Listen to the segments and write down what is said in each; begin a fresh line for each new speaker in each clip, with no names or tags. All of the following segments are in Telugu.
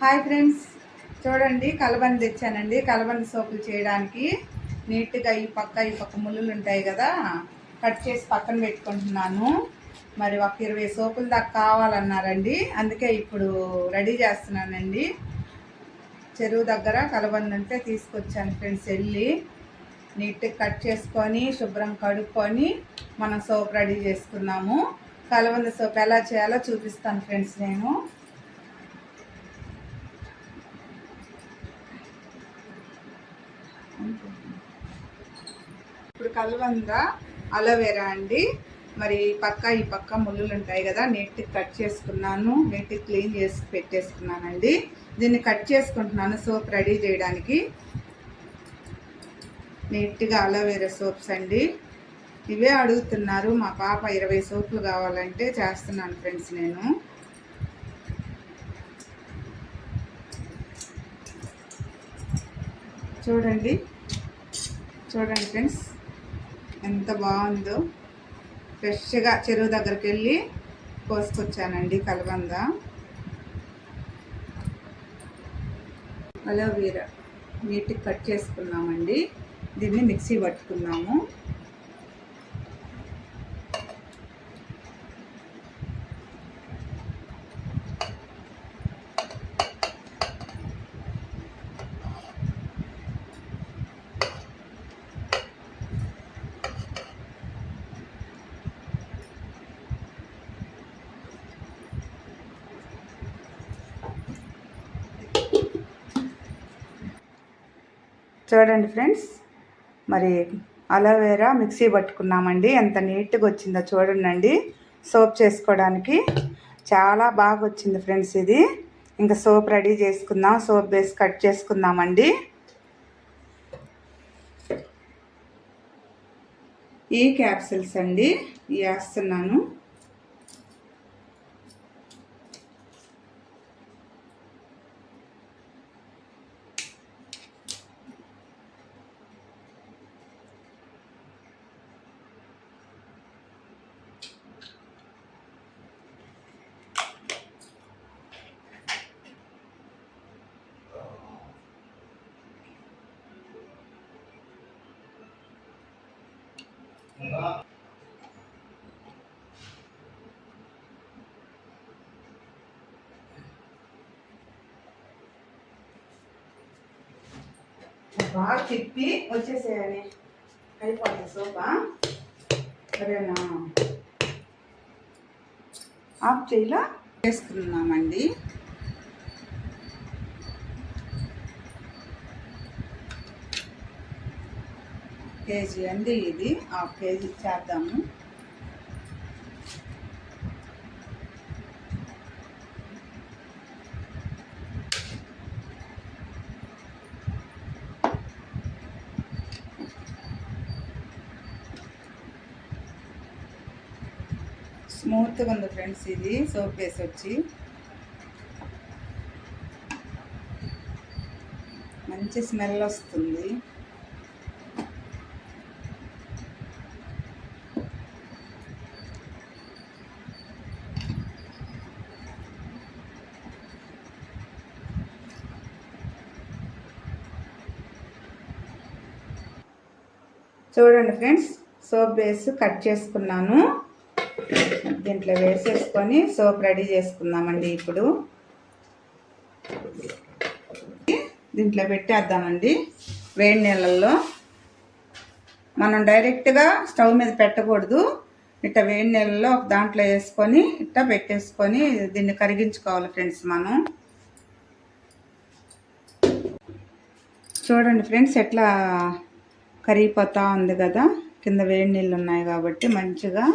హాయ్ ఫ్రెండ్స్, చూడండి కలబంద తెచ్చానండి. కలబంద సోపులు చేయడానికి నీట్గా ఈ పక్క ముళ్ళులు ఉంటాయి కదా, కట్ చేసి పక్కన పెట్టుకుంటున్నాను. మరి ఒక 20 సోపుల దాకా కావాలన్నారండి, అందుకే ఇప్పుడు రెడీ చేస్తున్నానండి. చెరువు దగ్గర కలబంద ఉంటే తీసుకొచ్చాను ఫ్రెండ్స్. వెళ్ళి నీట్గా కట్ చేసుకొని శుభ్రం కడుక్కొని మనం సోప్ రెడీ చేసుకున్నాము. కలబంద సోప్ ఎలా చేయాలో చూపిస్తాను ఫ్రెండ్స్. నేను ఇప్పుడు కలబంద అలోవెరా అండి. మరి ఈ పక్క ముళ్ళులు ఉంటాయి కదా, నీట్గా కట్ చేసుకున్నాను. నీట్గా క్లీన్ చేసి పెట్టేసుకున్నానండి. దీన్ని కట్ చేసుకుంటున్నాను సోప్ రెడీ చేయడానికి. నీట్గా అలోవెరా సోప్స్ అండి. ఇవే అడుగుతున్నారు మా పాప. 20 సోపులు కావాలంటే చేస్తున్నాను ఫ్రెండ్స్. నేను చూడండి ఫ్రెండ్స్, ఎంత బాగుందో. ఫ్రెష్గా చెరువు దగ్గరికి వెళ్ళి కోసుకొచ్చానండి కలబంద. అలోవెరా నీట్గా కట్ చేసుకున్నామండి. దీన్ని మిక్సీ పట్టుకున్నాము. చూడండి ఫ్రెండ్స్, మరి అలోవెరా మిక్సీ పట్టుకున్నామండి. ఎంత నీట్గా వచ్చిందో చూడండి. సోప్ చేసుకోవడానికి చాలా బాగా వచ్చింది ఫ్రెండ్స్. ఇది ఇంకా సోప్ రెడీ చేసుకుందాం. సోప్ బేస్ కట్ చేసుకుందామండి. ఈ క్యాప్సిల్స్ అండి వేస్తున్నాను. బాగా తిప్పి వచ్చేసేయాలి. అయిపోతుంది సోపా. సరేనా? ఆఫ్ చేయిలా వేసుకున్నామండి. కేజీ అండి ఇది. హాఫ్ కేజీ చేద్దాము. స్మూత్గా ఉంది ఫ్రెండ్స్ ఇది సోప్ వేసి వచ్చి. మంచి స్మెల్ వస్తుంది. చూడండి ఫ్రెండ్స్, సోప్ బేస్ కట్ చేసుకున్నాను. దీంట్లో వేసేసుకొని సోప్ రెడీ చేసుకుందామండి. ఇప్పుడు దీంట్లో పెట్టేద్దామండి. వేడి నీళ్ళల్లో మనం డైరెక్ట్గా స్టవ్ మీద పెట్టకూడదు. ఇట్లా వేడి నీళ్ళలో ఒక దాంట్లో వేసుకొని ఇట్లా పెట్టేసుకొని దీన్ని కరిగించుకోవాలి ఫ్రెండ్స్. మనం చూడండి ఫ్రెండ్స్, ఎట్లా కరిగిపోతూ ఉంది కదా. కింద వేడి నీళ్ళు ఉన్నాయి కాబట్టి మంచిగా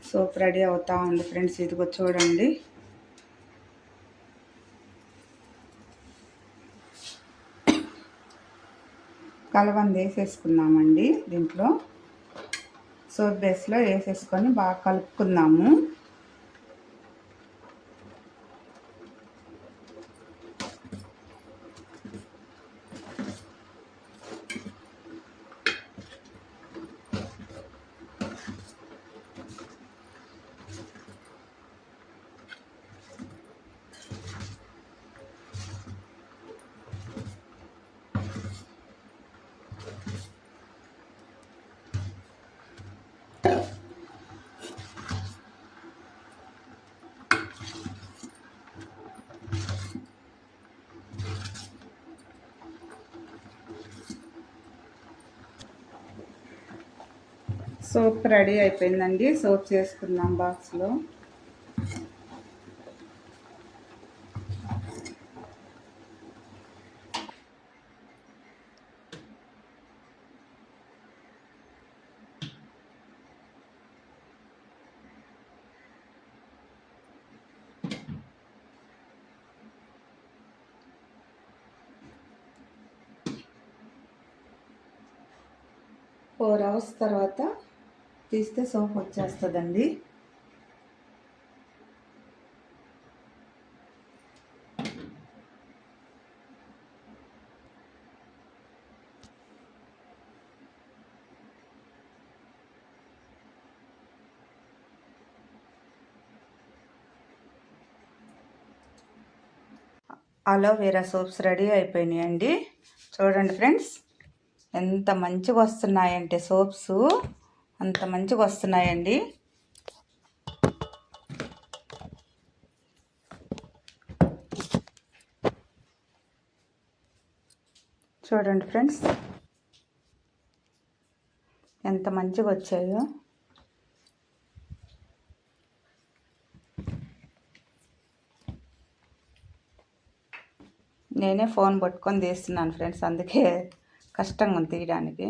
సోప్ రెడీ అవుతూ ఉంది ఫ్రెండ్స్. ఇదిగో చూడండి. కలబంద వేసేసుకున్నామండి. దీంట్లో సోప్ బేస్లో వేసేసుకొని బాగా కలుపుకుందాము. సోప్ రెడీ అయిపోయిందండి. సోప్ చేసుకుందాం బాక్స్లో. ఫోర్ అవర్స్ తర్వాత తీస్తే సోప్ వచ్చేస్తుందండి. అలోవెరా సోప్స్ రెడీ అయిపోయినాయండి. చూడండి ఫ్రెండ్స్, ఎంత మంచిగా వస్తున్నాయంటే సోప్స్ అంత మంచిగా వస్తున్నాయండి. చూడండి ఫ్రెండ్స్, ఎంత మంచిగా వచ్చాయో. నేనే ఫోన్ పట్టుకొని తీస్తున్నాను ఫ్రెండ్స్, అందుకే కష్టంగా ఉంది తీయడానికి.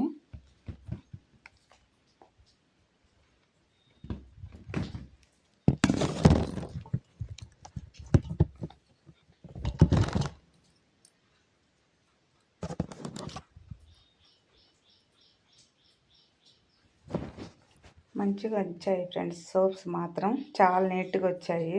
మంచిగా వచ్చాయి ఫ్రెండ్స్, సోప్స్ మాత్రం చాలా నీట్గా వచ్చాయి.